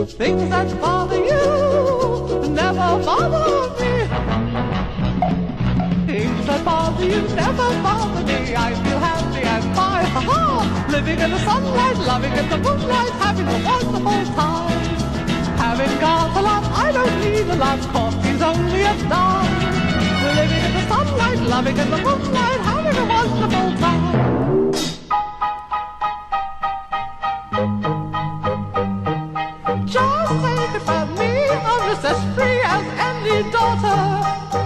Things that bother you never bother me. Things that bother you never bother me. I feel happy and fine, ha-ha. Living in the sunlight, loving in the moonlight, having a wonderful time. Having got a lot, I don't need a lot. Coffee's only a dime. Living in the sunlight, loving in the moonlight, having a wonderful time. Just think about me, I'm just as free as any daughter.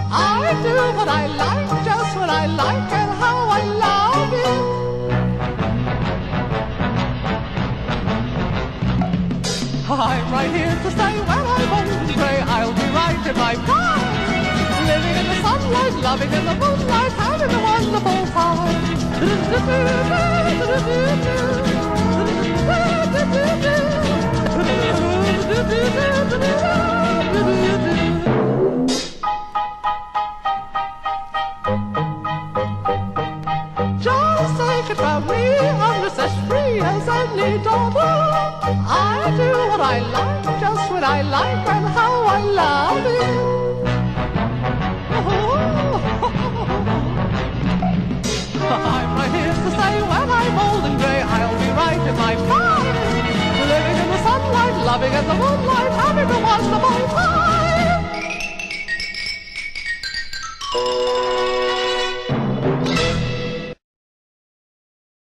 I do what I like, just what I like, and how I love it. I'm right here to stay when I'm old and grey. I'll be right in my prime. Living in the sunlight, loving in the moonlight, having a wonderful time. Just think about me, I'm just as free as any daughter. I do what I like, just what I like, and how I love it. I'm right here to say when I'm old and grey, I'll be right in my prime. Living in the sunlight, loving in the moonlight, having a wonderful time.